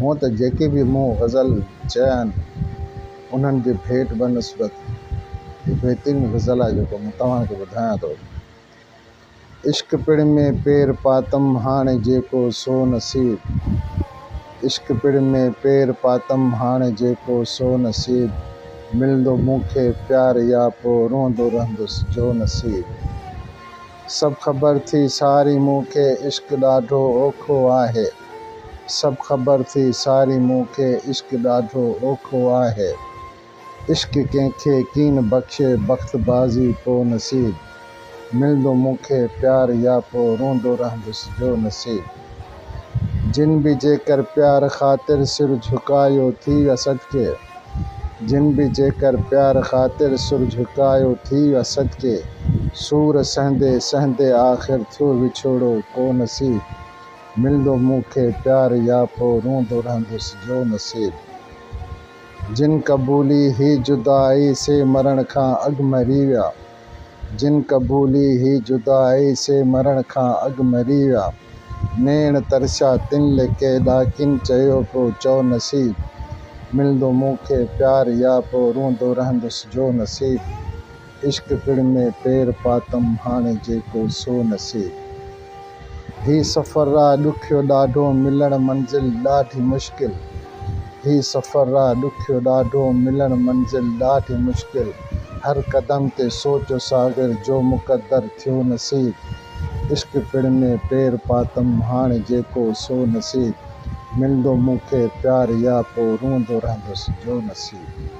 हूँ तो जेके भी मूं गज़ल चयन उन्हनि जी भेट बनस्बत बेहतरीन गज़ल आहे जेको मूं तव्हांखे ॿुधायां थो। इश्क पिण में पेर पातम हाणे जेको सो नसीब, इश्क पिण में पेर पातम हाणे जेको सो नसीब, मिलंदो मूंखे प्यार या पोइ रोंदो रहंदुसि जो नसीब। सभु ख़बर थी सारी मूंखे इश्क ॾाढो औखो आहे, सभु ख़बर थी सारी मूंखे इश्क ॾाढो औखो आहे। इश्क कंहिंखे कीन बख़्शे बख़्तबाज़ी पोइ नसीब, मिलंदो मूंखे प्यार या पोइ रोंदो रहंदुसि जो नसीब। जिन बि जेकर प्यार ख़ातिर सिर झुकायो थी विया सदके, जिन बि जेकर प्यार ख़ातिर सिर झुकायो थी विया सदके, सूर सहंदे सहंदे आख़िर थियो विछोड़ो को नसीब, मिलंदो मूंखे प्यार या पोइ रोंदो रहंदुसि जो नसीब। जिन क़बूली ही जुदाई से मरण खां अॻु मरी विया, जिन क़बूली ही जुदाई से मरण खां अॻु मरी विया, नेण तरसिया तिन लिके ॾाकिन चयो पियो चओ नसीब, मिलंदो मूंखे प्यार या पोइ रोंदो रहंदुसि जो नसीब। इश्क पिण में पेर पातम हाणे जेको सो नसीब। ही सफ़र आहे ॾुखियो ॾाढो मिलण मंज़िल ॾाढी मुश्किल, ही सफ़र आहे ॾुखियो ॾाढो मिलण मंज़िल ॾाढी मुश्किल। हर क़दम ते सोचो सागर जो मुक़दर थियो नसीब, इश्क पिण में पेर पातम हाणे जेको सो नसीब, मिलंदो मूंखे प्यार या पोइ रोंदो रहंदुसि जो नसीब।